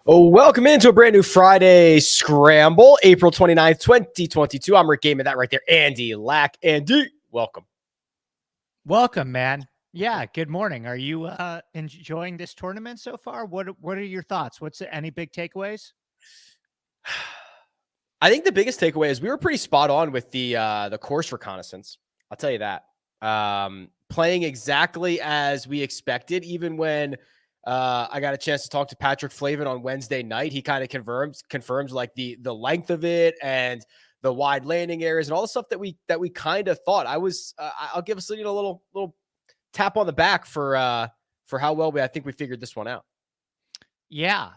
Oh, welcome into a brand new Friday Scramble, April 29th, 2022. I'm Rick Gehman, that right there. Andy Lack. Andy, welcome. Welcome, man. Yeah, good morning. Are you enjoying this tournament so far? What are your thoughts? Any big takeaways? I think the biggest takeaway is we were pretty spot on with the course reconnaissance. I'll tell you that. Playing exactly as we expected, even when I got a chance to talk to Patrick Flavin on Wednesday night. He kind of confirms like the length of it and the wide landing areas and all the stuff that we kind of thought. I'll give us a little tap on the back for how well I think we figured this one out. Yeah.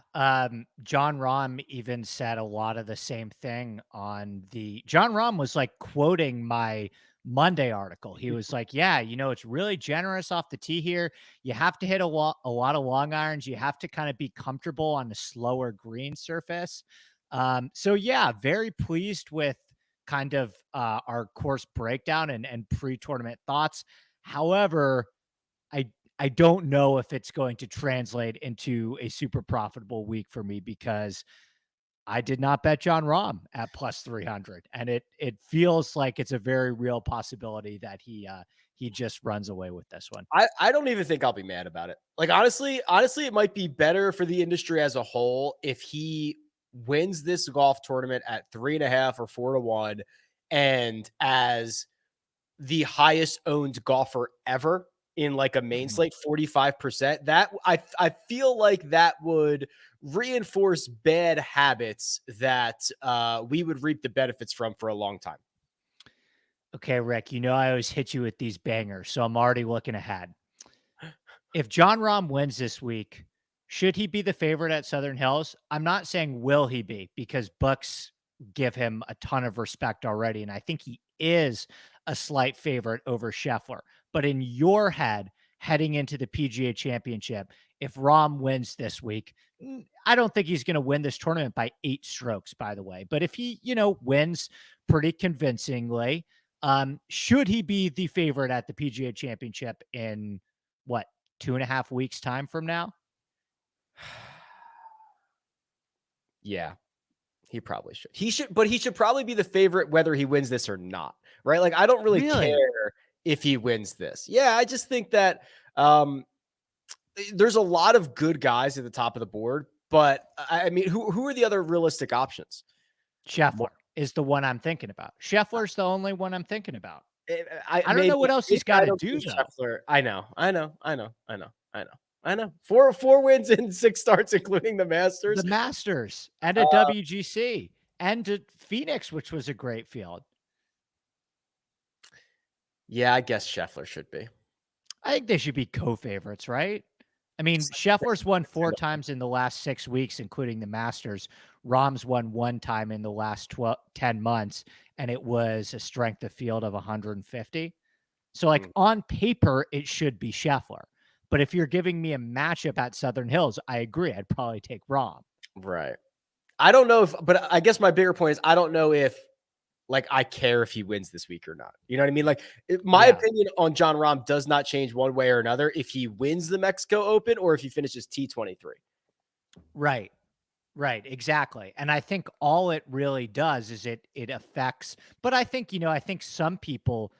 John Rahm even said a lot of the same thing John Rahm was like quoting my Monday article. He was like, yeah, it's really generous off the tee here. You have to hit a lot of long irons. You have to kind of be comfortable on the slower green surface. So yeah, very pleased with kind of our course breakdown and pre-tournament thoughts. However, I don't know if it's going to translate into a super profitable week for me because I did not bet John Rahm at plus 300, and it feels like it's a very real possibility that he just runs away with this one. I don't even think I'll be mad about it. Like honestly, it might be better for the industry as a whole if he wins this golf tournament at 3.5 or 4-1, and as the highest owned golfer ever in like a main slate, 45%. That I feel like that would reinforce bad habits that we would reap the benefits from for a long time. Okay, Rick, I always hit you with these bangers, so I'm already looking ahead. If John Rahm wins this week, should he be the favorite at Southern Hills? I'm not saying will he be, because books give him a ton of respect already, and I think he is a slight favorite over Scheffler. But in your head, heading into the PGA Championship, if Rahm wins this week, I don't think he's going to win this tournament by 8 strokes, by the way. But if he, wins pretty convincingly, should he be the favorite at the PGA Championship in what, 2.5 weeks time from now? Yeah, he probably should. But he should probably be the favorite whether he wins this or not, right? Like I don't really care if he wins this. Yeah, I just think that there's a lot of good guys at the top of the board, but I mean, who are the other realistic options? Scheffler is the one I'm thinking about. Scheffler's the only one I'm thinking about. I don't know what else he's got to do, though. Scheffler. I know. Four wins in 6 starts, including the Masters. The Masters and a WGC and a Phoenix, which was a great field. Yeah, I guess Scheffler should be. I think they should be co-favorites, right? I mean, Scheffler's won 4 times in the last 6 weeks, including the Masters. Rahm's won 1 time in the last 10 months, and it was a strength of field of 150. So, like, on paper, it should be Scheffler. But if you're giving me a matchup at Southern Hills, I agree. I'd probably take Rahm. Right. I don't know but I guess my bigger point is I don't know if, like, I care if he wins this week or not. You know what I mean? Like, my opinion on John Rahm does not change one way or another if he wins the Mexico Open or if he finishes T23. Right. Exactly. And I think all it really does is it affects, but I think, I think some people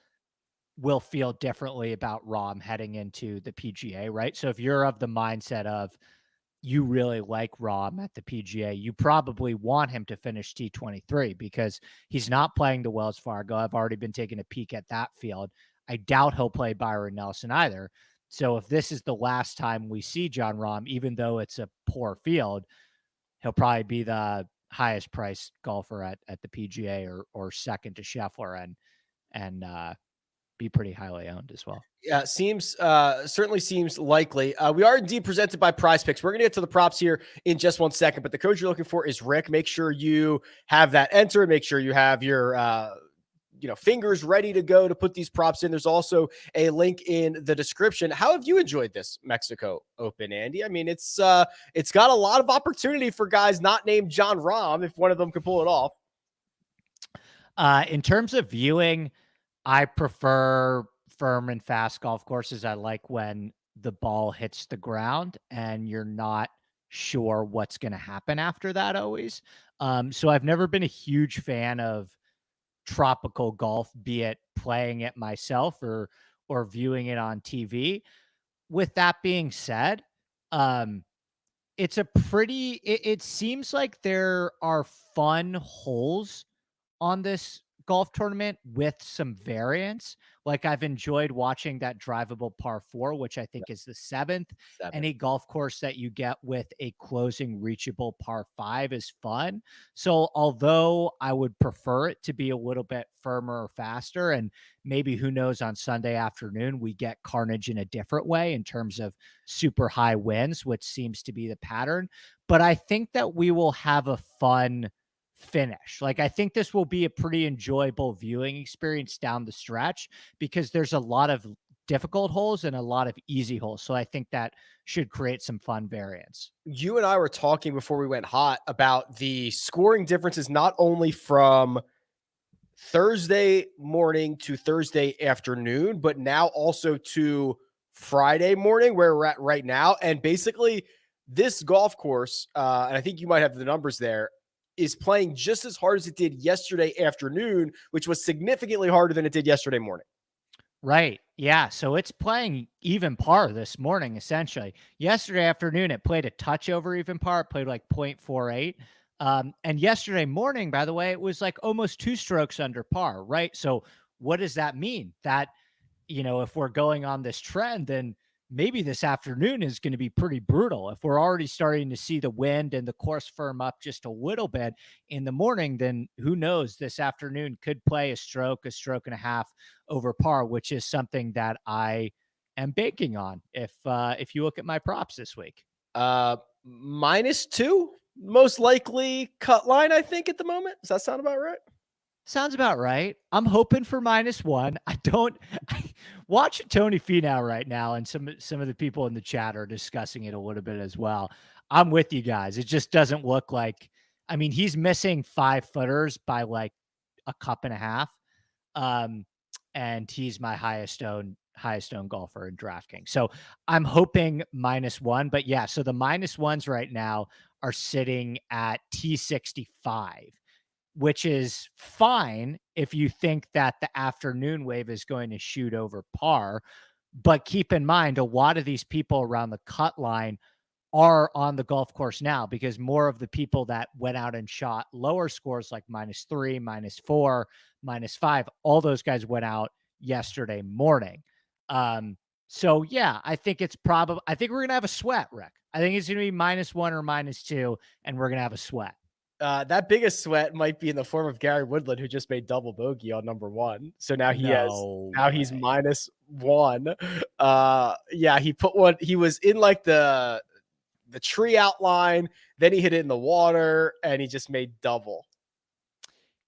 will feel differently about Rahm heading into the PGA, right? So if you're of the mindset of you really like Rahm at the PGA, you probably want him to finish T23 because he's not playing the Wells Fargo. I've already been taking a peek at that field. I doubt he'll play Byron Nelson either. So if this is the last time we see John Rahm, even though it's a poor field, he'll probably be the highest priced golfer at the PGA or second to Scheffler and be pretty highly owned as well. Yeah, certainly seems likely. We are indeed presented by PrizePicks. We're going to get to the props here in just 1 second, but the code you're looking for is Rick. Make sure you have that entered. Make sure you have your fingers ready to go to put these props in. There's also a link in the description. How have you enjoyed this Mexico Open, Andy? I mean, it's got a lot of opportunity for guys not named John Rahm if one of them can pull it off. In terms of viewing, I prefer firm and fast golf courses. I like when the ball hits the ground and you're not sure what's going to happen after that always. So I've never been a huge fan of tropical golf, be it playing it myself or viewing it on TV. With that being said, it's a pretty it seems like there are fun holes on this golf tournament with some variance. Like I've enjoyed watching that drivable par 4, which I think is the seventh. Seven. Any golf course that you get with a closing reachable par 5 is fun. So although I would prefer it to be a little bit firmer or faster, and maybe who knows on Sunday afternoon, we get carnage in a different way in terms of super high winds, which seems to be the pattern. But I think that we will have a fun finish. Like, I think this will be a pretty enjoyable viewing experience down the stretch because there's a lot of difficult holes and a lot of easy holes. So I think that should create some fun variance. You and I were talking before we went hot about the scoring differences, not only from Thursday morning to Thursday afternoon, but now also to Friday morning, where we're at right now. And basically, this golf course, and I think you might have the numbers there, is playing just as hard as it did yesterday afternoon, which was significantly harder than it did yesterday morning. Right. Yeah. So it's playing even par this morning, essentially. Yesterday afternoon, it played a touch over even par. It played like 0.48. And yesterday morning, by the way, it was like almost 2 strokes under par. Right. So what does that mean? That, if we're going on this trend, then maybe this afternoon is going to be pretty brutal. If we're already starting to see the wind and the course firm up just a little bit in the morning, then who knows, this afternoon could play a stroke and a half over par, which is something that I am banking on if you look at my props this week. -2, most likely cut line, I think, at the moment. Does that sound about right? Sounds about right. I'm hoping for -1. I watch Tony Finau right now, and some of the people in the chat are discussing it a little bit as well. I'm with you guys. It just doesn't look like, I mean, he's missing 5-footers by like a cup and a half. And he's my highest owned golfer in DraftKings. So I'm hoping -1, but yeah, so the -1s right now are sitting at T65, which is fine if you think that the afternoon wave is going to shoot over par. But keep in mind, a lot of these people around the cut line are on the golf course now, because more of the people that went out and shot lower scores like -3, -4, -5, all those guys went out yesterday morning. So yeah, I think I think we're going to have a sweat, Rick. I think it's going to be -1 or -2, and we're going to have a sweat. That biggest sweat might be in the form of Gary Woodland, who just made double bogey on number 1. So now he's -1. Yeah, he put one. He was in like the tree outline, then he hit it in the water, and he just made double.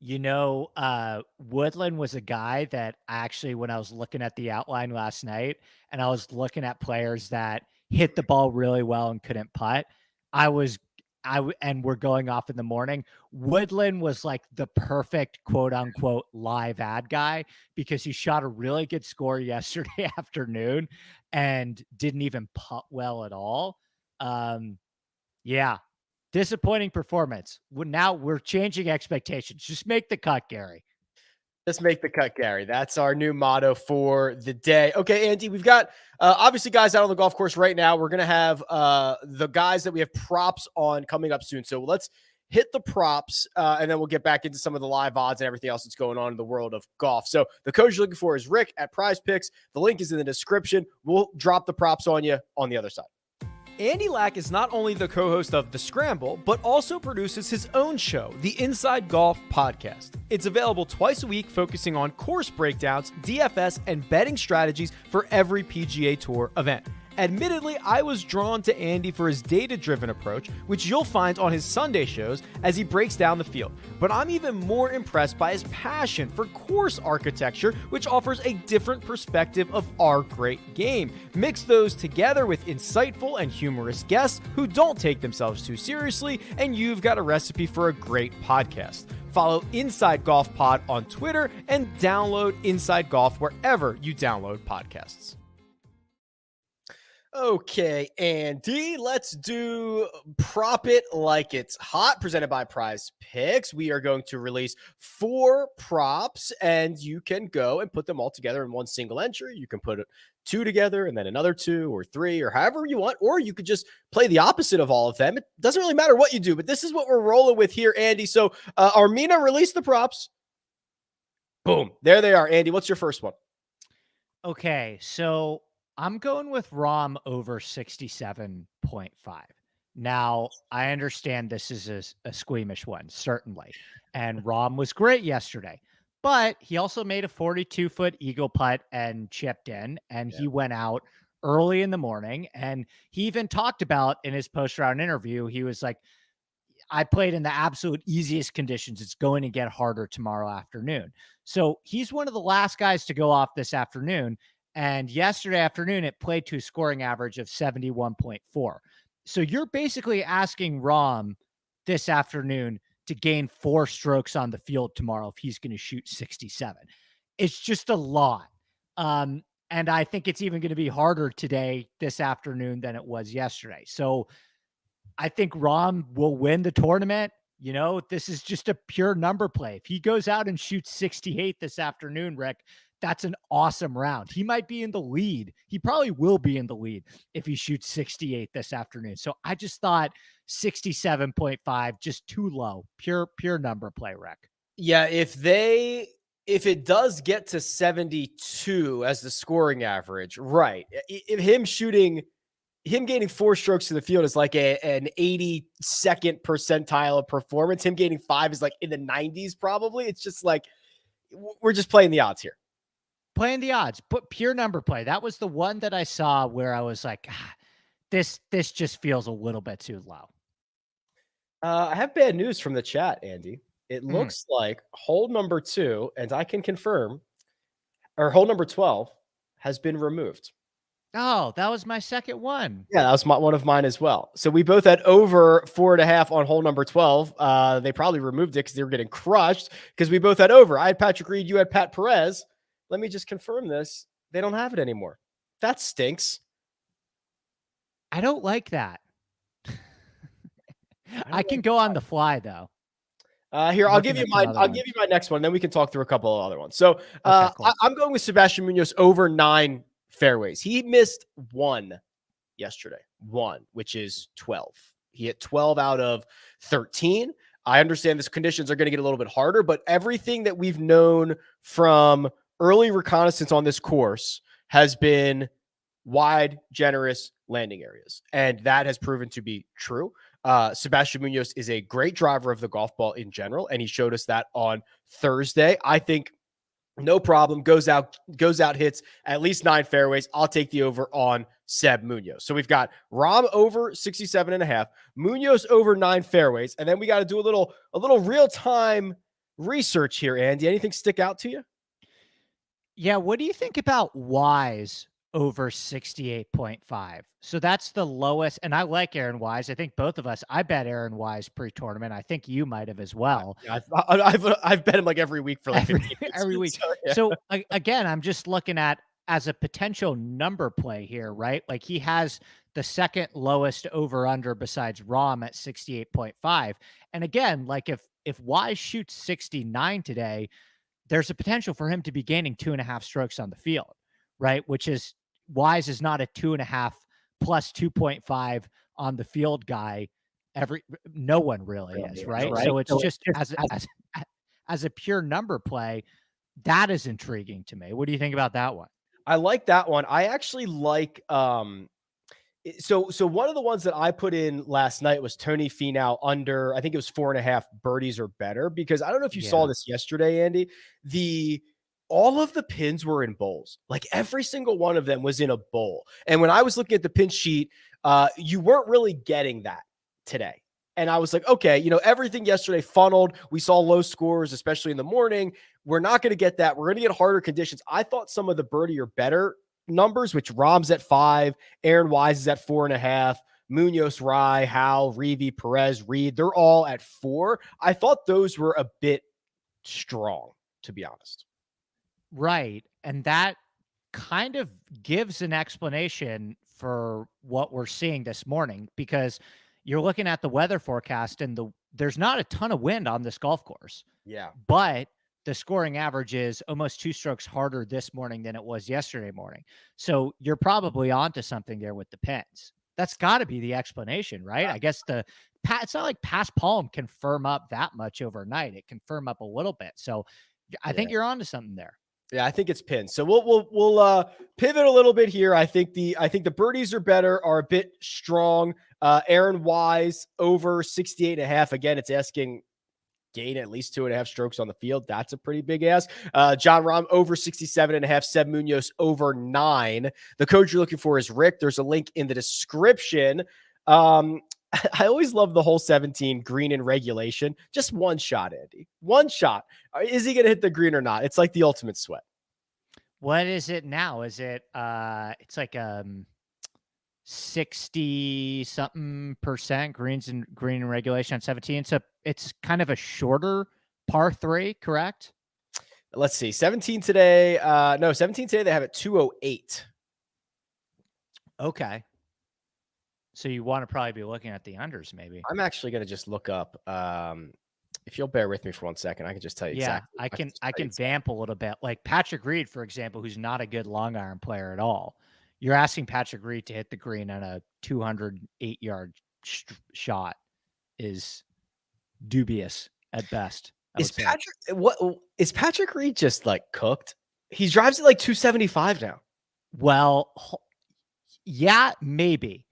Woodland was a guy that actually, when I was looking at the outline last night and I was looking at players that hit the ball really well and couldn't putt, and we're going off in the morning. Woodland was like the perfect quote unquote live ad guy, because he shot a really good score yesterday afternoon and didn't even putt well at all. Yeah. Disappointing performance. Now we're changing expectations. Just make the cut, Gary. Just make the cut, Gary. That's our new motto for the day. Okay, Andy, we've got obviously guys out on the golf course right now. We're going to have the guys that we have props on coming up soon. So let's hit the props, and then we'll get back into some of the live odds and everything else that's going on in the world of golf. So the coach you're looking for is Rick at PrizePicks. The link is in the description. We'll drop the props on you on the other side. Andy Lack is not only the co-host of The Scramble, but also produces his own show, the Inside Golf Podcast. It's available twice a week, focusing on course breakdowns, DFS, and betting strategies for every PGA Tour event. Admittedly, I was drawn to Andy for his data-driven approach, which you'll find on his Sunday shows as he breaks down the field. But I'm even more impressed by his passion for course architecture, which offers a different perspective of our great game. Mix those together with insightful and humorous guests who don't take themselves too seriously, and you've got a recipe for a great podcast. Follow Inside Golf Pod on Twitter and download Inside Golf wherever you download podcasts. Okay, Andy, let's do Prop It Like It's Hot, presented by PrizePicks. We are going to release 4 props, and you can go and put them all together in one single entry. You can put 2 together and then another 2 or 3 or however you want, or you could just play the opposite of all of them. It doesn't really matter what you do, but this is what we're rolling with here, Andy. So Armina, release the props. Boom. There they are. Andy, what's your first one? Okay, so I'm going with Rom over 67.5. Now, I understand this is a squeamish one, certainly. And Rom was great yesterday, but he also made a 42-foot eagle putt and chipped in, and he went out early in the morning. And he even talked about in his post-round interview, he was like, I played in the absolute easiest conditions. It's going to get harder tomorrow afternoon. So he's one of the last guys to go off this afternoon. And yesterday afternoon, it played to a scoring average of 71.4. So you're basically asking Rom this afternoon to gain 4 strokes on the field tomorrow if he's going to shoot 67. It's just a lot. And I think it's even going to be harder today, this afternoon, than it was yesterday. So I think Rom will win the tournament. You know, this is just a pure number play. If he goes out and shoots 68 this afternoon, Rick, that's an awesome round. He might be in the lead. He probably will be in the lead if he shoots 68 this afternoon. So I just thought 67.5, just too low. Pure number play, Rick. Yeah, if it does get to 72 as the scoring average, right? If him gaining 4 strokes to the field is like an 82nd percentile of performance. Him gaining 5 is like in the 90s, probably. It's just like, we're just playing the odds here. Playing the odds, but pure number play. That was the one that I saw where I was like, this just feels a little bit too low. I have bad news from the chat, Andy. It looks like hole number 2, and I can confirm, or hole number 12 has been removed. Oh, that was my second one. Yeah, that was one of mine as well. So we both had over 4.5 on hole number 12. They probably removed it because they were getting crushed because we both had over. I had Patrick Reed, you had Pat Perez. Let me just confirm this. They don't have it anymore. That stinks. I don't like that. I can go on the fly though. Here, I'll give you my next one. Then we can talk through a couple of other ones. So okay, cool. I'm going with Sebastian Munoz over 9 fairways. He missed 1 yesterday, which is 12. He hit 12 out of 13. I understand the conditions are going to get a little bit harder, but everything that we've known from early reconnaissance on this course has been wide, generous landing areas. And that has proven to be true. Sebastian Munoz is a great driver of the golf ball in general, and he showed us that on Thursday. I think no problem, goes out, hits at least 9 fairways. I'll take the over on Seb Munoz. So we've got Rom over 67.5, Munoz over 9 fairways, and then we got to do a little real-time research here, Andy. Anything stick out to you? Yeah, what do you think about Wise over 68.5? So that's the lowest, and I like Aaron Wise. I think both of us, I bet Aaron Wise pre-tournament. I think you might have as well. Yeah, I've bet him like every week for like 15 every week. So, yeah. So again, I'm just looking at as a potential number play here, right? Like he has the second lowest over under besides Rom at 68.5. And again, like if Wise shoots 69 today, there's a potential for him to be gaining 2.5 strokes on the field, right? Which is Wise is not a 2.5 plus 2.5 on the field guy. No one really is, right? So it's just as a pure number play, that is intriguing to me. What do you think about that one? I like that one. I actually like so one of the ones that I put in last night was Tony Finau under, I think it was 4.5 birdies or better, because I don't know if you saw this yesterday, Andy. All of the pins were in bowls. Like every single one of them was in a bowl. And when I was looking at the pin sheet, you weren't really getting that today. And I was like, okay, everything yesterday funneled. We saw low scores, especially in the morning. We're not going to get that. We're going to get harder conditions. I thought some of the birdie or better numbers, which Rom's at 5, Aaron Wise is at 4.5, Munoz, Rye, Howe, Reeve, Perez, Reed, they're all at 4. I thought those were a bit strong, to be honest. Right. And that kind of gives an explanation for what we're seeing this morning, because you're looking at the weather forecast and there's not a ton of wind on this golf course. Yeah. But the scoring average is almost 2 strokes harder this morning than it was yesterday morning. So you're probably onto something there with the pins. That's got to be the explanation, right? I guess it's not like past palm can firm up that much overnight. It can firm up a little bit. So I think you're onto something there. Yeah, I think it's pins. So we'll pivot a little bit here. I think the birdies are a bit strong. Aaron Wise over 68.5. Again, it's asking gain at least 2.5 strokes on the field. That's a pretty big ask. John Rahm over 67.5. Seb Munoz over 9. The code you're looking for is Rick. There's a link in the description. I always love the hole 17 green in regulation. Just one shot, Andy. One shot. Is he going to hit the green or not? It's like the ultimate sweat. What is it now? Is it it's like 60 something % green in regulation on 17. So it's kind of a shorter par 3, correct? Let's see. 17 today. No, 17 today. They have it 208. Okay. So you want to probably be looking at the unders, maybe. I'm actually going to just look up. If you'll bear with me for 1 second, I can just tell you. Yeah, exactly. I can vamp a little bit. Like Patrick Reed, for example, who's not a good long iron player at all. You're asking Patrick Reed to hit the green on a 208-yard shot is dubious at best. Is Patrick Reed just like cooked? He drives it like 275 now. Well, yeah, maybe.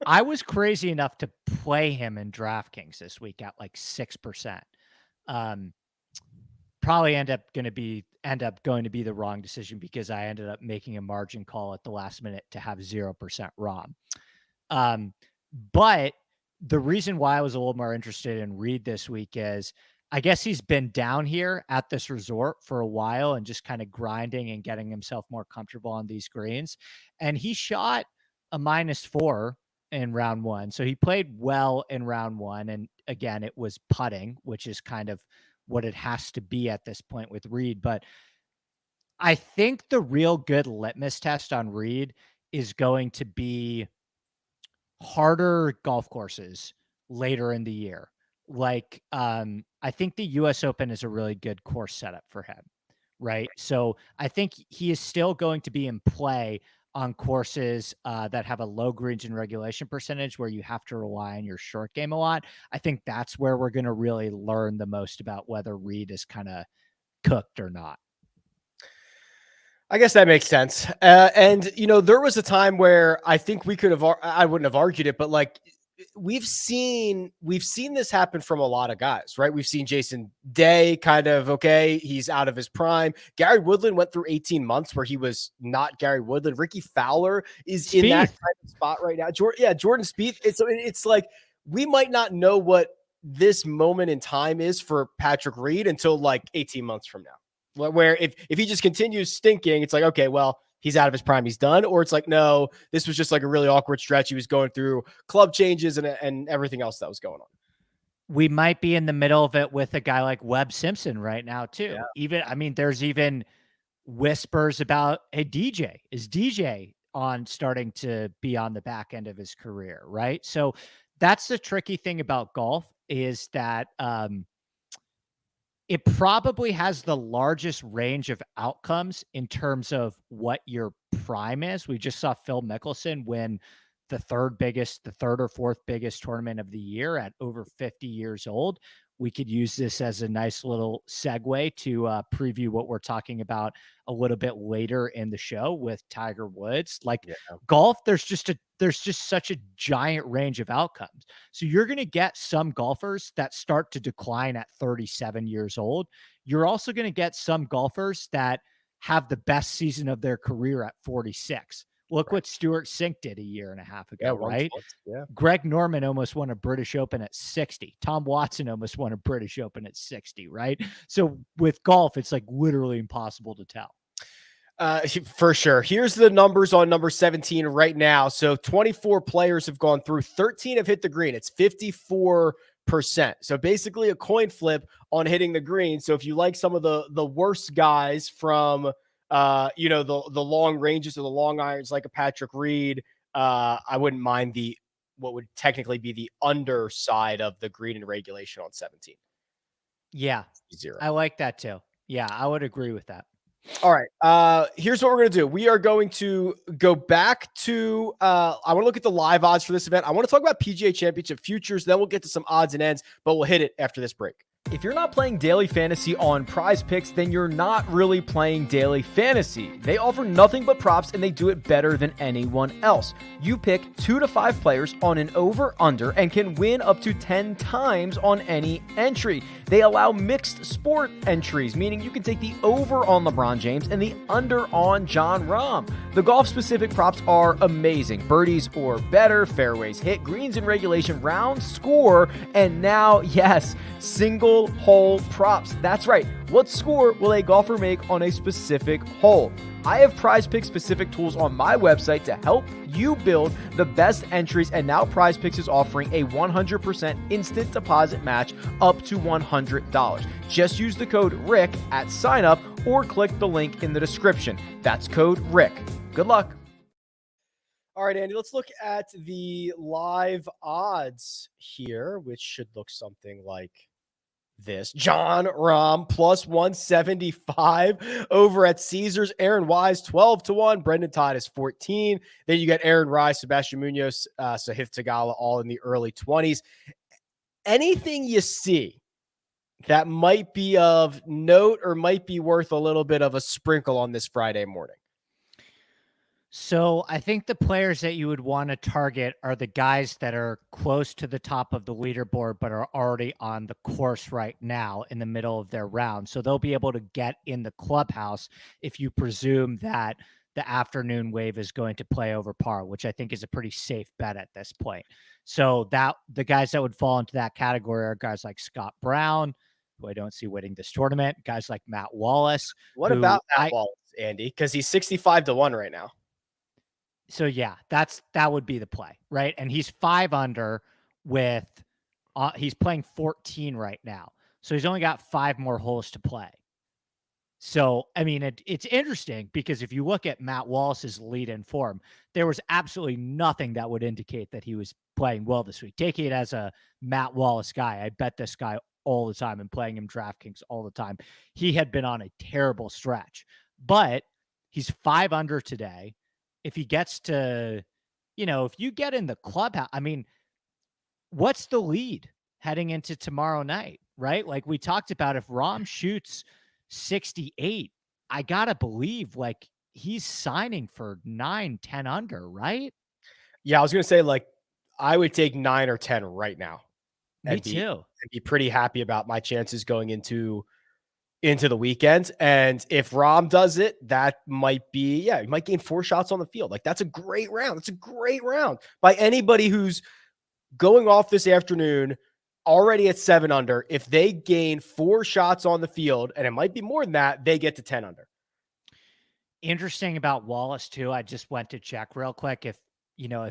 I was crazy enough to play him in DraftKings this week at like 6%. Probably end up going to be the wrong decision because I ended up making a margin call at the last minute to have 0% Rahm. But the reason why I was a little more interested in Reed this week is I guess he's been down here at this resort for a while and just kind of grinding and getting himself more comfortable on these greens. And he shot a -4 in round 1. So he played well in round 1. And again, it was putting, which is kind of what it has to be at this point with Reed. But I think the real good litmus test on Reed is going to be harder golf courses later in the year. Like, I think the US Open is a really good course setup for him, right? So I think he is still going to be in play on courses that have a low greens in regulation percentage where you have to rely on your short game a lot. I think that's where we're going to really learn the most about whether Reed is kind of cooked or not. I guess that makes sense. And, there was a time where I think I wouldn't have argued it, but like we've seen this happen from a lot of guys, right? We've seen Jason Day kind of, okay, he's out of his prime. Gary Woodland went through 18 months where he was not Gary Woodland. Ricky Fowler is in that kind of spot right now. Jordan Spieth. It's like, we might not know what this moment in time is for Patrick Reed until like 18 months from now, where if he just continues stinking, it's like, okay, well, he's out of his prime, he's done. Or it's like, no, this was just like a really awkward stretch. He was going through club changes and everything else that was going on. We might be in the middle of it with a guy like Webb Simpson right now too. Yeah. There's even whispers about, hey, is DJ starting to be on the back end of his career, right? So that's the tricky thing about golf is that it probably has the largest range of outcomes in terms of what your prime is. We just saw Phil Mickelson win the third or fourth biggest tournament of the year at over 50 years old. We could use this as a nice little segue to preview what we're talking about a little bit later in the show with Tiger Woods. Golf, there's just such a giant range of outcomes. So you're going to get some golfers that start to decline at 37 years old. You're also going to get some golfers that have the best season of their career at 46. Look what Stuart Sink did a year and a half ago, right? Yeah. Greg Norman almost won a British Open at 60. Tom Watson almost won a British Open at 60, right? So with golf, it's like literally impossible to tell. For sure. Here's the numbers on number 17 right now. So 24 players have gone through, 13 have hit the green. It's 54%. So basically a coin flip on hitting the green. So if you like some of the worst guys from the long ranges or the long irons like a Patrick Reed. I wouldn't mind what would technically be the underside of the green and regulation on 17. Yeah. 0. I like that too. Yeah, I would agree with that. All right. Here's what we're going to do. We are going to go back to, I want to look at the live odds for this event. I want to talk about PGA Championship futures. Then we'll get to some odds and ends, but we'll hit it after this break. If you're not playing daily fantasy on PrizePicks, then you're not really playing daily fantasy. They offer nothing but props, and they do it better than anyone else. You pick 2 to 5 players on an over-under and can win up to 10 times on any entry. They allow mixed sport entries, meaning you can take the over on LeBron James and the under on Jon Rahm. The golf-specific props are amazing. Birdies or better, fairways hit, greens in regulation, round score, and now, yes, single hole props. That's right. What score will a golfer make on a specific hole? I have PrizePicks specific tools on my website to help you build the best entries, and now PrizePicks is offering a 100% instant deposit match up to $100. Just use the code RICK at sign up or click the link in the description. That's code RICK. Good luck. All right, Andy, let's look at the live odds here, which should look something like this. Jon Rahm plus 175 over at Caesars. Aaron Wise 12-1. Brendan Todd is 14. Then you get Aaron Rice, Sebastian Munoz, Sahith Theegala, all in the early 20s. Anything you see that might be of note or might be worth a little bit of a sprinkle on this Friday morning? So I think the players that you would want to target are the guys that are close to the top of the leaderboard, but are already on the course right now in the middle of their round. So they'll be able to get in the clubhouse if you presume that the afternoon wave is going to play over par, which I think is a pretty safe bet at this point. So that the guys that would fall into that category are guys like Scott Brown, who I don't see winning this tournament, guys like Matt Wallace. What about Matt Wallace, Andy? Because he's 65-1 right now. So yeah, that would be the play, right? And he's 5 under with, he's playing 14 right now. So he's only got 5 more holes to play. So, I mean, it's interesting because if you look at Matt Wallace's lead in form, there was absolutely nothing that would indicate that he was playing well this week. Taking it as a Matt Wallace guy, I bet this guy all the time and playing him DraftKings all the time. He had been on a terrible stretch, but he's 5 under today. If he gets to, if you get in the clubhouse, I mean, what's the lead heading into tomorrow night, right? Like we talked about, if Rahm shoots 68, I got to believe like he's signing for 9, 10 under, right? Yeah, I was going to say, like, I would take 9 or 10 right now. Me too. And be pretty happy about my chances going into the weekend. And if Rahm does it, that might be, he might gain 4 shots on the field. Like, that's a great round. That's a great round by anybody who's going off this afternoon already at 7 under. If they gain 4 shots on the field, and it might be more than that, they get to 10 under. Interesting about Wallace too. I just went to check real quick if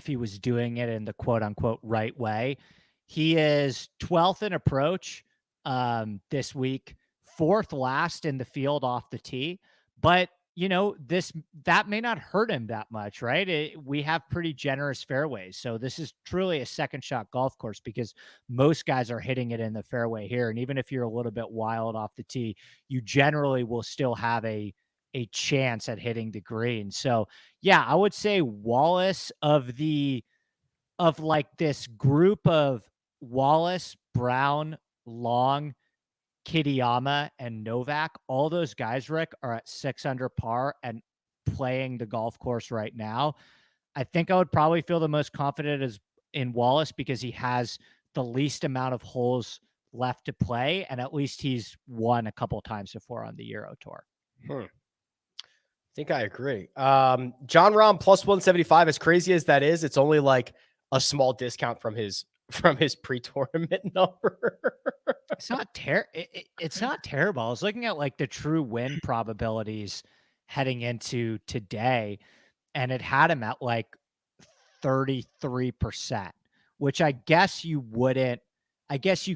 he was doing it in the quote unquote right way. He is 12th in approach this week, 4th last in the field off the tee, but that may not hurt him that much, right? We have pretty generous fairways. So this is truly a second shot golf course because most guys are hitting it in the fairway here. And even if you're a little bit wild off the tee, you generally will still have a chance at hitting the green. So yeah, I would say Wallace of like this group of Wallace, Brown, Long, Kitayama, and Novak, all those guys, Rick, are at 6 under par and playing the golf course right now. I think I would probably feel the most confident is in Wallace because he has the least amount of holes left to play, and at least he's won a couple times before on the Euro Tour. I think I agree. Jon Rahm plus 175, as crazy as that is, it's only like a small discount from his pre-tournament number. It's not it's not terrible. I was looking at like the true win probabilities heading into today, and it had him at like 33%, which I guess you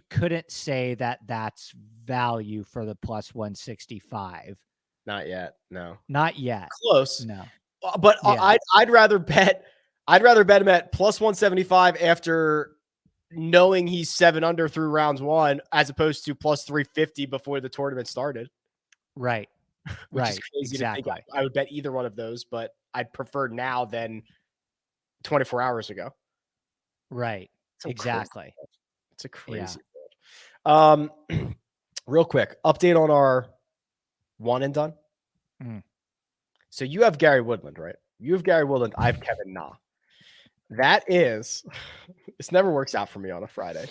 couldn't say that that's value for the plus 165. Not yet. No. Not yet. Close. No. But Yeah. I'd rather bet him at plus 175 after knowing he's 7 under through rounds 1 as opposed to plus 350 before the tournament started. Right. Which right. is crazy exactly. to think. I would bet either one of those, but I'd prefer now than 24 hours ago. Right. So exactly. It's a crazy world. Real quick, update on our one and done. So you have Gary Woodland, right? You have Gary Woodland. I have Kevin Na. That is, this never works out for me on a Friday.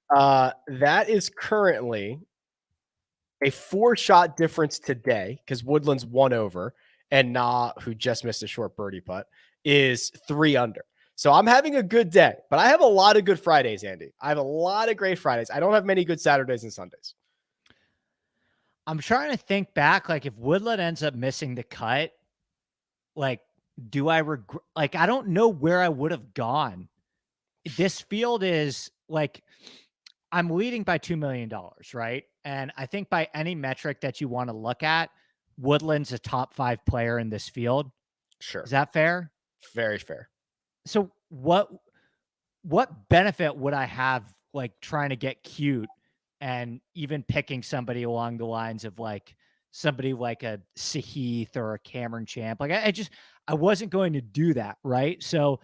That is currently a 4-shot difference today because Woodland's 1 over and Na, who just missed a short birdie putt, is 3 under. So I'm having a good day, but I have a lot of good Fridays, Andy. I have a lot of great Fridays. I don't have many good Saturdays and Sundays. I'm trying to think back, like if Woodland ends up missing the cut, like, do I regret? Like, I don't know where I would have gone. This field is like, I'm leading by $2 million, right? And I think by any metric that you want to look at, Woodland's a top 5 player in this field. Sure. Is that fair? Very fair. So what benefit would I have, like, trying to get cute and even picking somebody along the lines of like somebody like a Sahith or a Cameron Champ? Like I wasn't going to do that. Right. So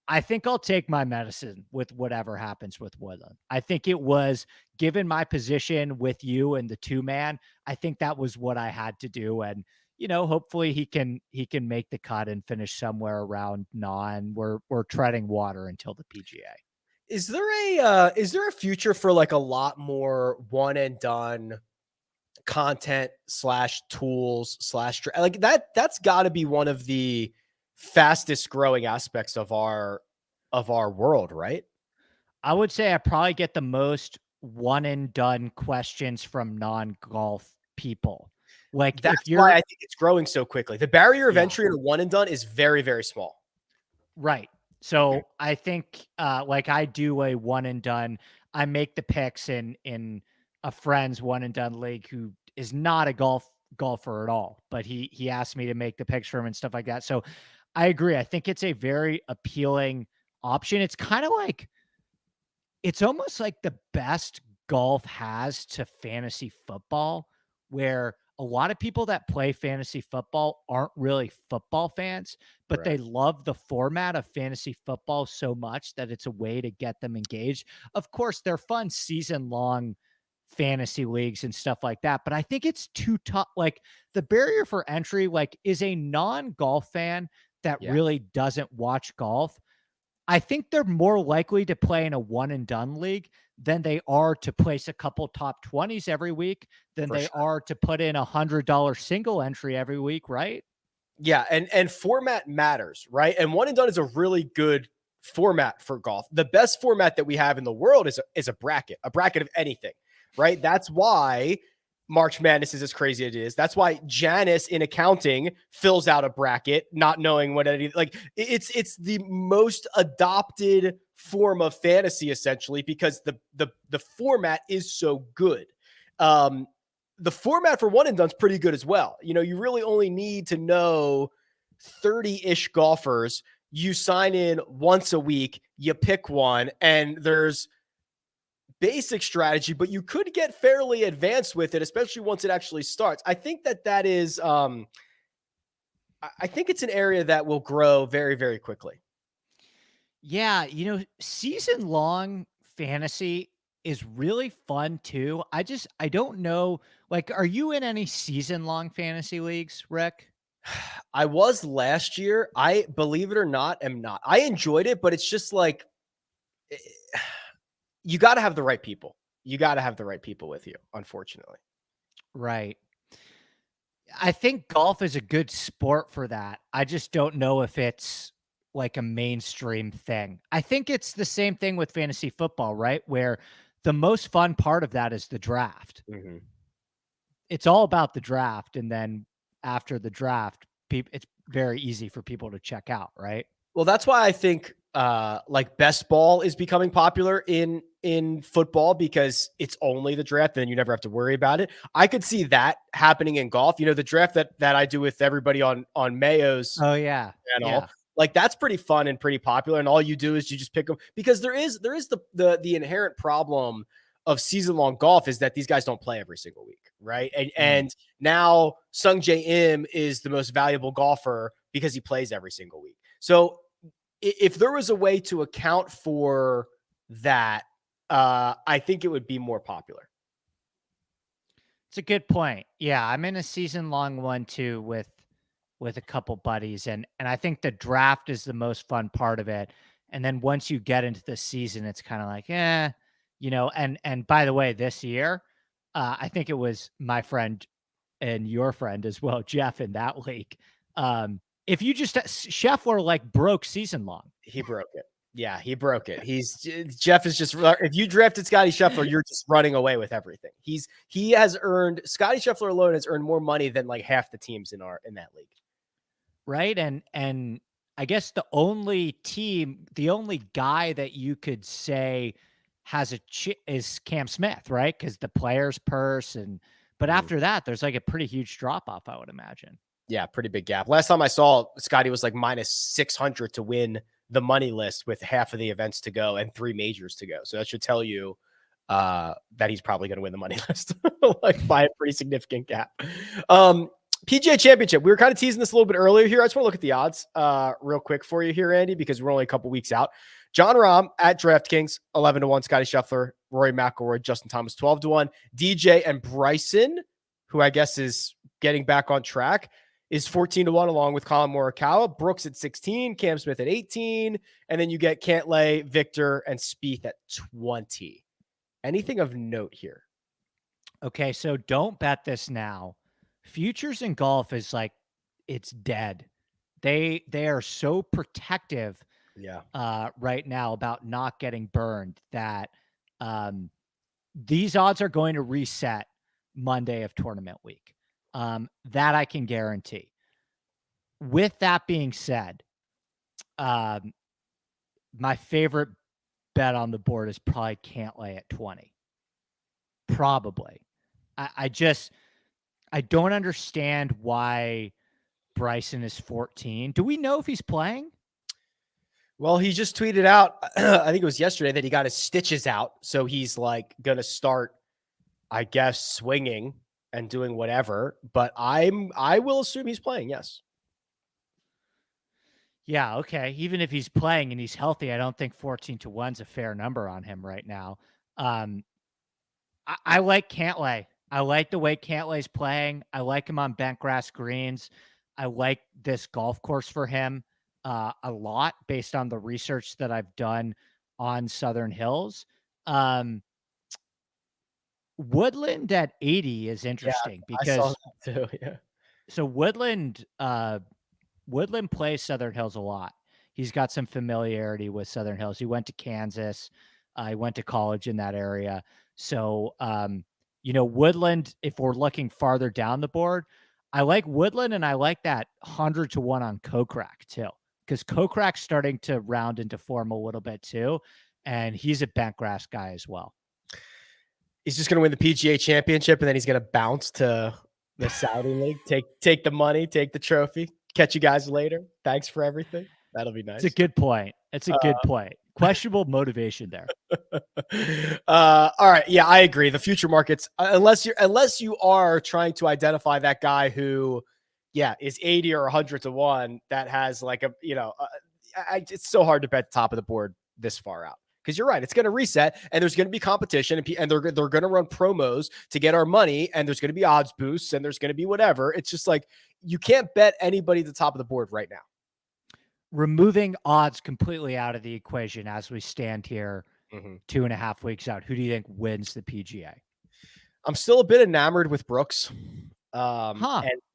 I think I'll take my medicine with whatever happens with Woodland. I think it was, given my position with you and the 2-man, I think that was what I had to do. And, hopefully he can make the cut and finish somewhere around 9. We're treading water until the PGA. Is there a future for like a lot more one and done content / tools / like that's got to be one of the fastest growing aspects of our world, right? I would say I probably get the most one and done questions from non-golf people. Like that's why I think it's growing so quickly. The barrier of entry in a one and done is very, very small. Right. So I think like I do a one and done. I make the picks in a friend's one and done league who is not a golfer at all, but he asked me to make the picks for him and stuff like that. So I agree. I think it's a very appealing option. It's kind of like, it's almost like the best golf has to fantasy football, where a lot of people that play fantasy football aren't really football fans, but they love the format of fantasy football so much that it's a way to get them engaged. Of course, they're fun season-long fantasy leagues and stuff like that, but I think it's too tough. Like the barrier for entry, like, is a non-golf fan that really doesn't watch golf, I think they're more likely to play in a one and done league than they are to place a couple top 20s every week, than they are to put in $100 single entry every week. Right. Yeah. And format matters, right? And one and done is a really good format for golf. The best format that we have in the world is a bracket of anything, right? That's why March Madness is as crazy as it is. That's why Janice in accounting fills out a bracket, not knowing what it's the most adopted form of fantasy, essentially, because the format is so good. The format for one and done is pretty good as well. You really only need to know 30-ish golfers. You sign in once a week, you pick one, and there's basic strategy, but you could get fairly advanced with it, especially once it actually starts. I think that is, I think it's an area that will grow very, very quickly. Yeah. Season long fantasy is really fun too. I don't know. Like, are you in any season long fantasy leagues, Rick? I was last year. I, believe it or not, am not. I enjoyed it, but it's just like, you got to have the right people. You got to have the right people with you, unfortunately. Right. I think golf is a good sport for that. I just don't know if it's like a mainstream thing. I think it's the same thing with fantasy football, right? Where the most fun part of that is the draft. Mm-hmm. It's all about the draft. And then after the draft, it's very easy for people to check out, right? Well, that's why I think like best ball is becoming popular in in football because it's only the draft and you never have to worry about it. I could see that happening in golf. The draft that I do with everybody on Mayo's Oh yeah. channel. Yeah. Like that's pretty fun and pretty popular. And all you do is you just pick them because there is the inherent problem of season-long golf is that these guys don't play every single week, right? And now Sung J Im is the most valuable golfer because he plays every single week. So if there was a way to account for that, I think it would be more popular. It's a good point. Yeah, I'm in a season-long one too with a couple buddies, and I think the draft is the most fun part of it. And then once you get into the season, it's kind of like, and by the way, this year, I think it was my friend and your friend as well, Jeff, in that league. If you just Scheffler like broke season long. He broke it. Yeah, he broke it. Jeff is just, if you drafted Scotty Scheffler, you're just running away with everything. He has earned, Scotty Scheffler alone has earned more money than like half the teams in that league. Right. And I guess the only guy that you could say has is Cam Smith, right? Because the player's purse but after that, there's like a pretty huge drop off, I would imagine. Yeah, pretty big gap. Last time I saw Scotty was like minus 600 to win the money list with half of the events to go and 3 majors to go. So that should tell you that he's probably going to win the money list like by a pretty significant gap. PGA Championship. We were kind of teasing this a little bit earlier here. I just want to look at the odds real quick for you here, Andy, because we're only a couple weeks out. John Rahm at DraftKings, 11-1. Scotty Scheffler, Rory McIlroy, Justin Thomas, 12-1. DJ and Bryson, who I guess is getting back on track, is 14-1 along with Colin Morikawa. Brooks at 16, Cam Smith at 18, and then you get Cantlay, Victor, and Spieth at 20. Anything of note here? Okay, so don't bet this now. Futures in golf is like, it's dead. They are so protective right now about not getting burned that these odds are going to reset Monday of tournament week. That I can guarantee. With that being said, my favorite bet on the board is probably Cantlay at 20. Probably. I don't understand why Bryson is 14. Do we know if he's playing? Well, he just tweeted out, I think it was yesterday, that he got his stitches out. So he's like going to start, I guess, swinging and doing whatever. But I will assume he's playing. Yes. Yeah. Okay. Even if he's playing and he's healthy, I don't think 14-1 is a fair number on him right now. I like Cantlay. I like the way Cantlay's playing. I like him on bent grass greens. I like this golf course for him a lot based on the research that I've done on Southern Hills. Woodland at 80 is interesting because I saw that too, yeah. So Woodland plays Southern Hills a lot. He's got some familiarity with Southern Hills. He went to Kansas. He went to college in that area. So, Woodland, if we're looking farther down the board, I like Woodland and I like that 100-1 on Kokrak too, because Kokrak's starting to round into form a little bit too. And he's a bent grass guy as well. He's just going to win the PGA Championship and then he's going to bounce to the Saudi League, take the money, take the trophy, catch you guys later. Thanks for everything. That'll be nice. It's a good point. It's a good point. Questionable motivation there. All right. Yeah, I agree. The future markets, unless you are trying to identify that guy who, is 80 or 100-1, that has like it's so hard to bet the top of the board this far out. Because you're right, it's going to reset, and there's going to be competition, and they're going to run promos to get our money, and there's going to be odds boosts, and there's going to be whatever. It's just like you can't bet anybody at the top of the board right now. Removing odds completely out of the equation as we stand here 2.5 weeks out, who do you think wins the PGA? I'm still a bit enamored with Brooks. And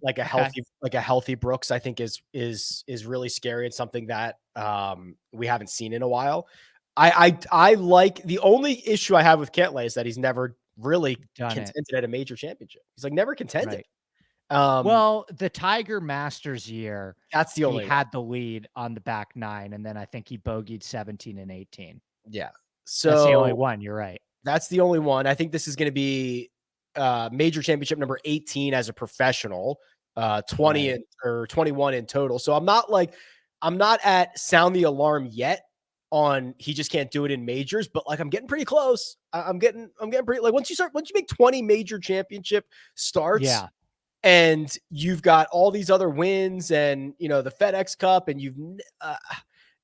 like a healthy Brooks, I think is really scary and something that we haven't seen in a while. I like, the only issue I have with Cantlay is that he's never really contended at a major championship. He's like never contended. Right. Well, the Tiger Masters year, that's the only he had the lead on the back 9, and then I think he bogeyed 17 and 18. Yeah. So that's the only one. You're right. That's the only one. I think this is going to be major championship number 18 as a professional, 20 Right. or 21 in total. So I'm not at sound the alarm yet on he just can't do it in majors, but like I'm getting pretty close. I'm getting pretty like once you make 20 major championship starts, Yeah. and you've got all these other wins and the FedEx Cup, and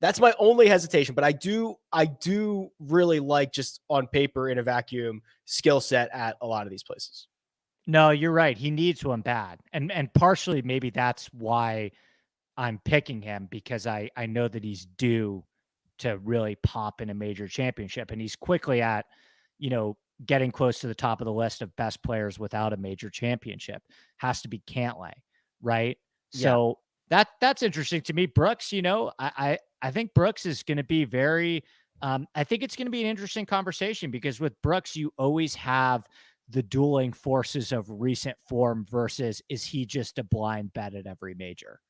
that's my only hesitation. But I do really like, just on paper in a vacuum, skill set at a lot of these places. No, you're right. He needs one bad. And partially maybe that's why I'm picking him, because I know that he's due to really pop in a major championship. And he's quickly at, getting close to the top of the list of best players without a major championship. Has to be Cantlay, right? Yeah. So that's interesting to me. Brooks, I think Brooks is going to be very, I think it's going to be an interesting conversation, because with Brooks, you always have the dueling forces of recent form versus, is he just a blind bet at every major?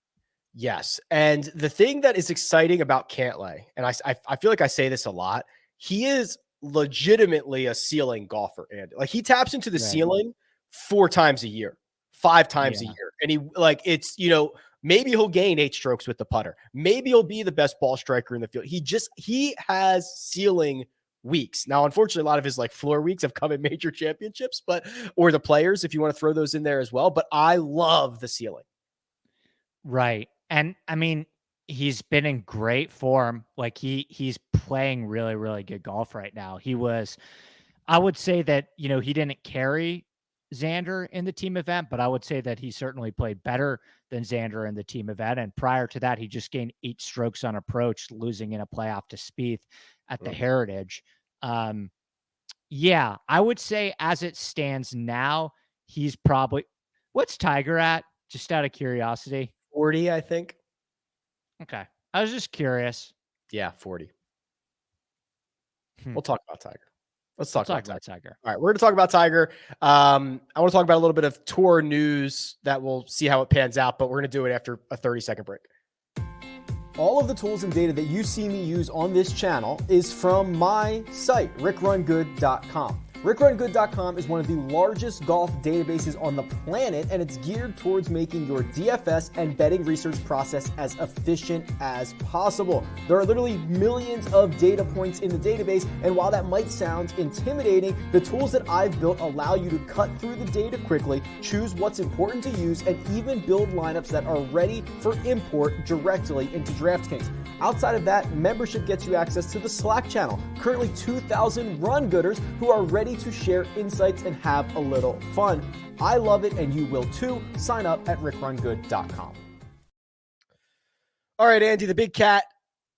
Yes. And the thing that is exciting about Cantlay, and I feel like I say this a lot, he is legitimately a ceiling golfer. And like, he taps into the ceiling 4 times a year, 5 times a year. And maybe he'll gain 8 strokes with the putter. Maybe he'll be the best ball striker in the field. He has ceiling weeks. Now, unfortunately, a lot of his like floor weeks have come in major championships, or the Players, if you want to throw those in there as well. But I love the ceiling. Right. And I mean, he's been in great form. Like he's playing really, really good golf right now. I would say that, he didn't carry Xander in the team event, but I would say that he certainly played better than Xander in the team event. And prior to that, he just gained 8 strokes on approach, losing in a playoff to Spieth at the Heritage. Yeah, I would say as it stands now, he's probably, what's Tiger at? Just out of curiosity. 40, I think. Okay. I was just curious. Yeah, 40. We'll talk about Tiger. Let's talk about Tiger. All right, we're going to talk about Tiger. I want to talk about a little bit of tour news that we'll see how it pans out, but we're going to do it after a 30-second break. All of the tools and data that you see me use on this channel is from my site, RickRunGood.com. RickRunGood.com is one of the largest golf databases on the planet, and it's geared towards making your DFS and betting research process as efficient as possible. There are literally millions of data points in the database, and while that might sound intimidating, the tools that I've built allow you to cut through the data quickly, choose what's important to use, and even build lineups that are ready for import directly into DraftKings. Outside of that, membership gets you access to the Slack channel, currently 2,000 run gooders who are ready to share insights and have a little fun. I love it, and you will too. Sign up at RickRunGood.com. All right, Andy, the big cat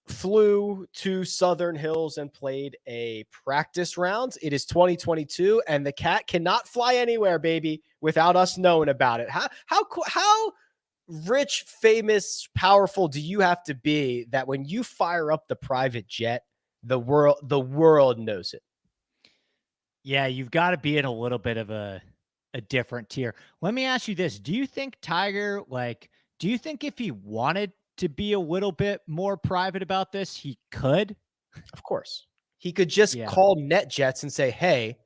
flew to Southern Hills and played a practice round. It is 2022, and the cat cannot fly anywhere, baby, without us knowing about it. How rich, famous, powerful do you have to be that when you fire up the private jet, the world knows it? Yeah, you've got to be in a little bit of a different tier. Let me ask you this. Do you think Tiger, do you think if he wanted to be a little bit more private about this, he could? Of course. He could just call NetJets and say, hey,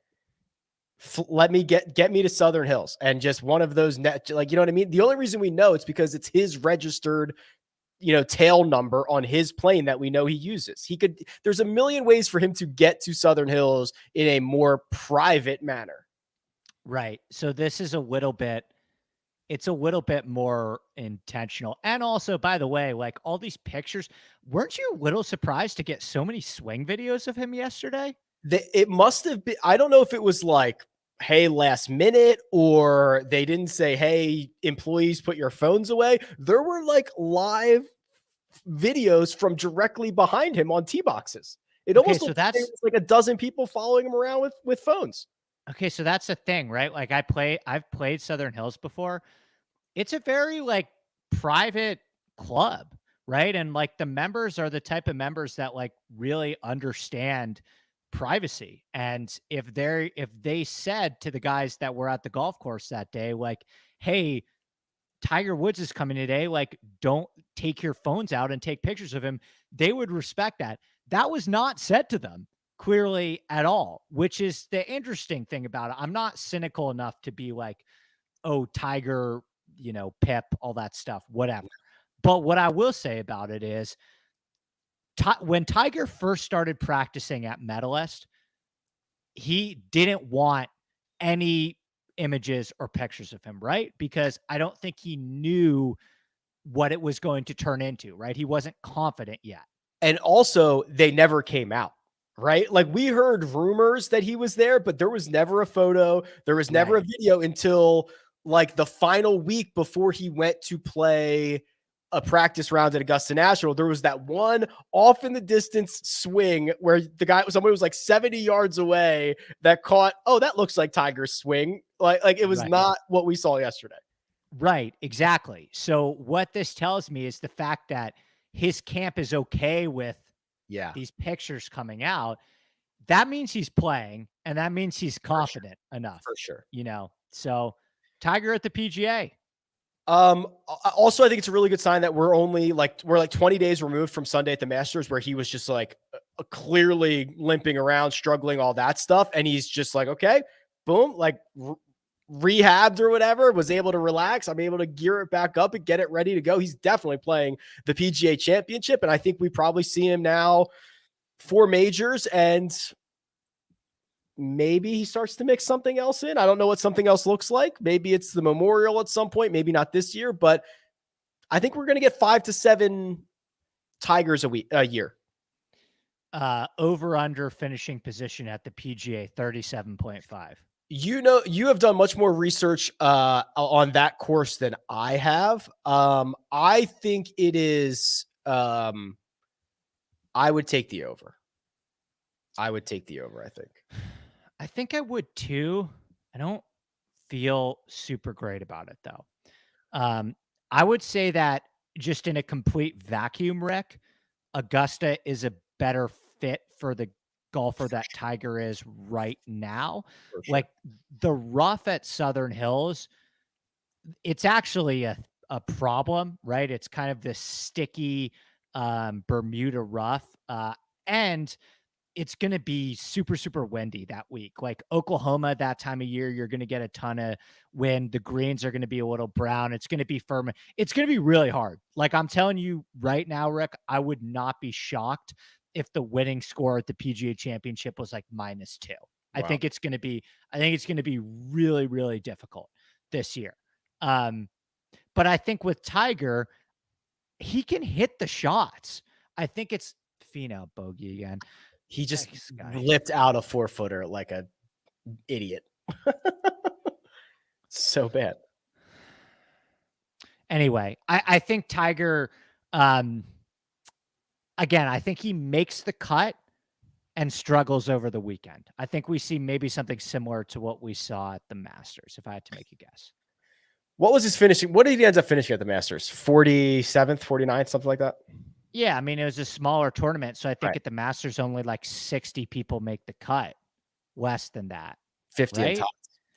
let me get me to Southern Hills, and just one of those you know what I mean? The only reason we know it's because it's his registered, tail number on his plane that we know he uses. There's a million ways for him to get to Southern Hills in a more private manner. Right. So this is a little bit more intentional. And also, by the way, like all these pictures, weren't you a little surprised to get so many swing videos of him yesterday? It must have been, I don't know if it was like, hey, last minute, or they didn't say, hey, employees, put your phones away. There were like live videos from directly behind him on tee boxes. It almost looks like a dozen people following him around with phones. Okay, so that's the thing, right? Like I've played Southern Hills before. It's a very like private club, right? And like the members are the type of members that like really understand privacy. And if they said to the guys that were at the golf course that day, like, hey, Tiger Woods is coming today, like, don't take your phones out and take pictures of him, they would respect that. That was not said to them. clearly at all, which is the interesting thing about it. I'm not cynical enough to be like, oh, Tiger, Pip, all that stuff, whatever. But what I will say about it is when Tiger first started practicing at Medalist, he didn't want any images or pictures of him, right? Because I don't think he knew what it was going to turn into, right? He wasn't confident yet. And also, they never came out, right? Like, we heard rumors that he was there, but there was never a photo. There was never a video until like the final week before he went to play a practice round at Augusta National. There was that one off in the distance swing where somebody was like 70 yards away that caught, oh, that looks like Tiger's swing. Like it was not what we saw yesterday. Right, exactly. So what this tells me is the fact that his camp is okay with these pictures coming out. That means he's playing, and that means he's confident enough. For sure. So Tiger at the PGA. Also, I think it's a really good sign that we're like 20 days removed from Sunday at the Masters, where he was just like clearly limping around, struggling, all that stuff. And he's just like, okay, boom, like rehabbed or whatever, was able to relax. I'm able to gear it back up and get it ready to go. He's definitely playing the PGA Championship. And I think we probably see him now 4 majors, and maybe he starts to mix something else in. I don't know what something else looks like. Maybe it's the Memorial at some point, maybe not this year, but I think we're going to get 5 to 7 Tigers a year. Over under finishing position at the PGA 37.5. You have done much more research on that course than I have. I think it is. I would take the over. I think I would too. I don't feel super great about it though. I would say that just in a complete vacuum, Rick, Augusta is a better fit for the golfer that Tiger is right now. Sure. Like the rough at Southern Hills, it's actually a problem, right? It's kind of this sticky Bermuda rough. And it's going to be super, super windy that week. Like Oklahoma, that time of year, you're going to get a ton of wind. The greens are going to be a little brown. It's going to be firm. It's going to be really hard. Like I'm telling you right now, Rick, I would not be shocked if the winning score at the PGA Championship was like -2. Wow. I think it's going to be really, really difficult this year. But I think with Tiger, he can hit the shots. I think it's Finau bogey again. He just lipped out a 4-footer like a idiot. So bad. Anyway, I think Tiger, again, I think he makes the cut and struggles over the weekend. I think we see maybe something similar to what we saw at the Masters, if I had to make a guess. What was his finishing? What did he end up finishing at the Masters? 47th, 49th, something like that? Yeah, I mean, it was a smaller tournament, so I think at the Masters, only like 60 people make the cut. Less than that. 50 right? and ties.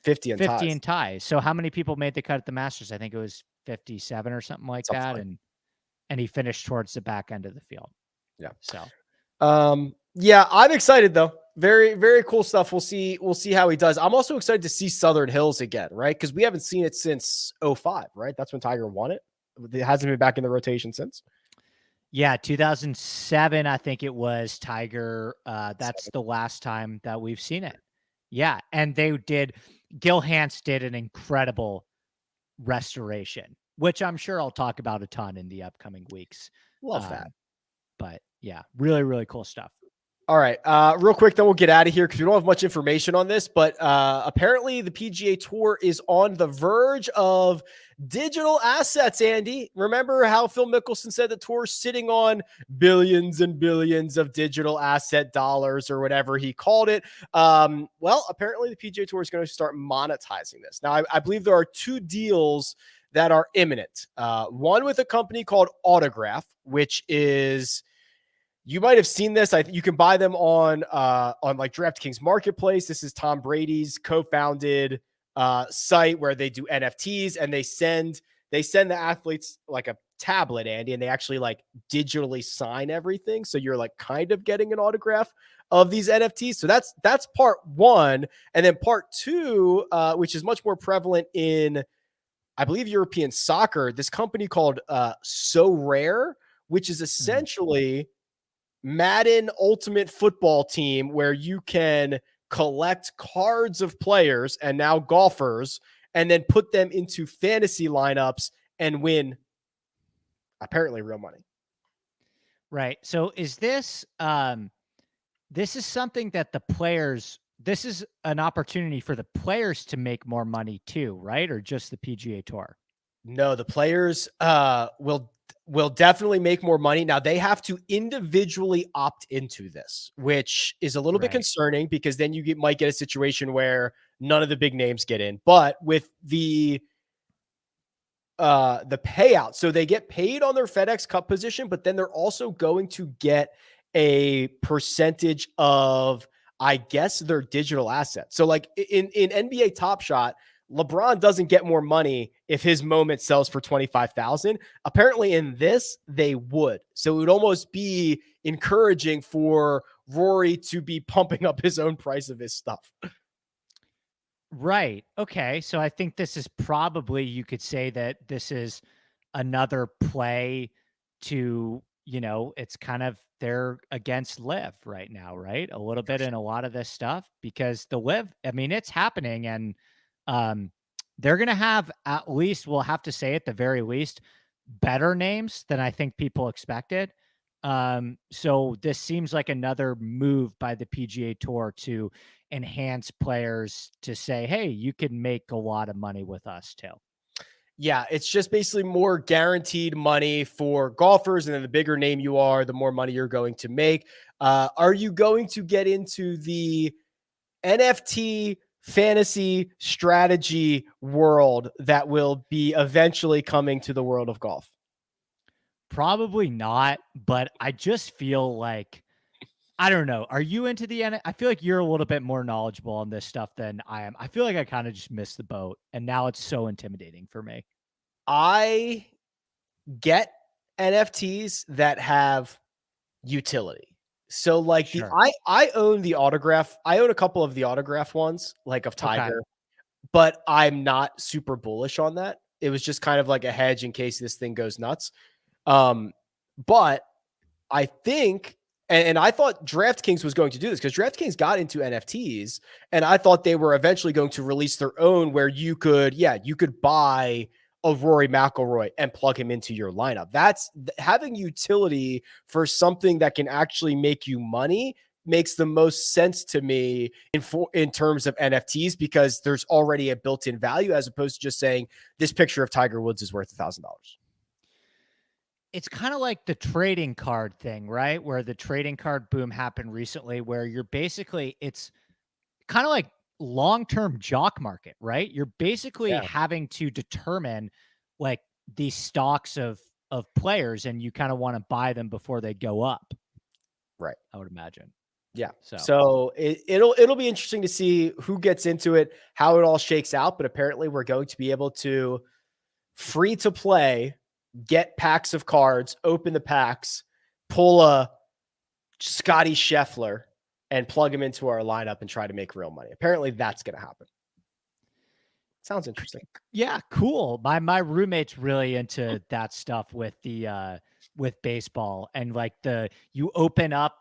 50 and ties. So how many people made the cut at the Masters? I think it was 57 or something like that. And he finished towards the back end of the field. Yeah. So, yeah, I'm excited though. Very, very cool stuff. We'll see how he does. I'm also excited to see Southern Hills again, right? Because we haven't seen it since 2005, right? That's when Tiger won it. It hasn't been back in the rotation since. Yeah, 2007, I think it was Tiger. That's the last time that we've seen it. Yeah, and Gil Hanse did an incredible restoration, which I'm sure I'll talk about a ton in the upcoming weeks. Love that. But yeah, really, really cool stuff. All right. Real quick, then we'll get out of here because we don't have much information on this, but apparently the PGA Tour is on the verge of digital assets, Andy. Remember how Phil Mickelson said the tour's sitting on billions and billions of digital asset dollars or whatever he called it? Well, apparently the PGA Tour is going to start monetizing this. Now, I believe there are 2 deals that are imminent. One with a company called Autograph, which is... You might have seen this. You can buy them on like DraftKings Marketplace. This is Tom Brady's co-founded site where they do NFTs and they send the athletes like a tablet, Andy, and they actually like digitally sign everything. So you're like kind of getting an autograph of these NFTs. So that's part one. And then part two, which is much more prevalent in, I believe, European soccer, this company called So Rare, which is essentially Madden Ultimate Football Team, where you can collect cards of players and now golfers and then put them into fantasy lineups and win apparently real money. Right. So is this this is something that the players, this is an opportunity for the players to make more money too, right? Or just the PGA Tour? No, the players will definitely make more money. Now they have to individually opt into this, which is a little bit concerning because then you might get a situation where none of the big names get in. But with the payout, so they get paid on their FedEx Cup position, but then they're also going to get a percentage of, I guess, their digital assets. So like in NBA Top Shot, LeBron doesn't get more money if his moment sells for 25,000. Apparently in this, they would. So it would almost be encouraging for Rory to be pumping up his own price of his stuff. Right. Okay. So I think this is probably, you could say that this is another play to, it's kind of, they're against Liv right now, right? A little bit in a lot of this stuff because the Liv, I mean, it's happening, and they're going to have, at least, we'll have to say at the very least, better names than I think people expected. So this seems like another move by the PGA Tour to enhance players to say, hey, you can make a lot of money with us too. Yeah, it's just basically more guaranteed money for golfers. And then the bigger name you are, the more money you're going to make. Are you going to get into the NFT fantasy strategy world that will be eventually coming to the world of golf? Probably not, but I just feel like, I don't know. Are you into the NFT? I feel like you're a little bit more knowledgeable on this stuff than I am. I feel like I kind of just missed the boat, and now it's so intimidating for me. I get NFTs that have utility. So like Sure. I own the autograph. I own a couple of the autograph ones, like of Tiger, but I'm not super bullish on that. It was just kind of like a hedge in case this thing goes nuts. But I think, and I thought DraftKings was going to do this because DraftKings got into NFTs, and I thought they were eventually going to release their own where you could buy a Rory McIlroy and plug him into your lineup. That's having utility for something that can actually make you money makes the most sense to me in terms of NFTs, because there's already a built-in value as opposed to just saying this picture of Tiger Woods is worth $1,000. It's kind of like the trading card thing, right? Where the trading card boom happened recently, where you're basically, it's kind of like long-term jock market, right? You're basically having to determine like these stocks of players, and you kind of want to buy them before they go up. Right. I would imagine. Yeah. So it'll be interesting to see who gets into it, how it all shakes out. But apparently we're going to be able to free to play, get packs of cards, open the packs, pull a Scotty Scheffler and plug him into our lineup and try to make real money. Apparently that's going to happen. Sounds interesting. Yeah, cool. My roommate's really into that stuff with the with baseball, and like you open up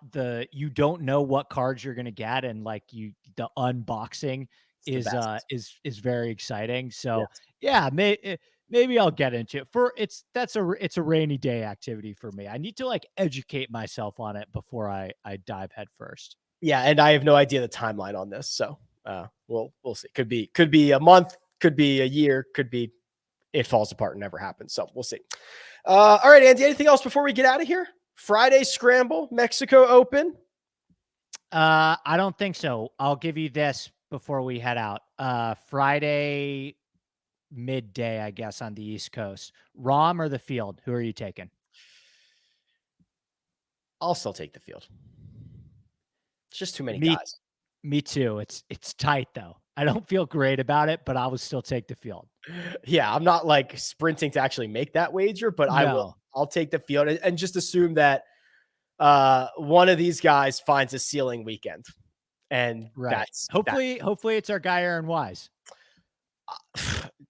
you don't know what cards you're going to get, and like the unboxing is very exciting. So yeah, maybe I'll get into it. It's a rainy day activity for me. I need to like educate myself on it before I dive head first. Yeah, and I have no idea the timeline on this, so we'll see. Could be a month, could be a year, could be it falls apart and never happens. So we'll see. All right, Andy, anything else before we get out of here? Friday Scramble, Mexico Open. I don't think so. I'll give you this before we head out. Friday midday, I guess, on the East Coast. Rahm or the field? Who are you taking? I'll still take the field. It's just too many guys. Me too. It's tight though. I don't feel great about it, but I will still take the field. Yeah, I'm not like sprinting to actually make that wager, but I'll take the field and just assume that one of these guys finds a ceiling weekend. And hopefully it's our guy Aaron Wise.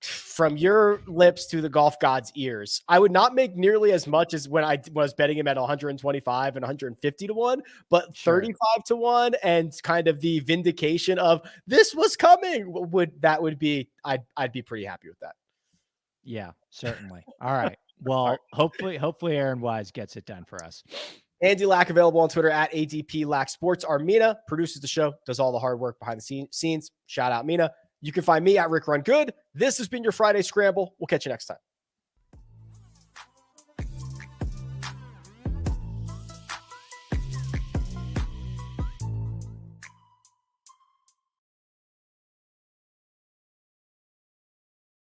From your lips to the golf god's ears, I would not make nearly as much as when I was betting him at 125 and 150 to 1, but 35 to 1 and kind of the vindication of this was coming would be, I'd be pretty happy with that. Yeah, certainly. All right. Well, hopefully Aaron Wise gets it done for us. Andy Lack available on Twitter at ADP Lack Sports. Armina produces the show, does all the hard work behind the scenes. Shout out Mina. You can find me at RickRunGood. This has been your Friday Scramble. We'll catch you next time.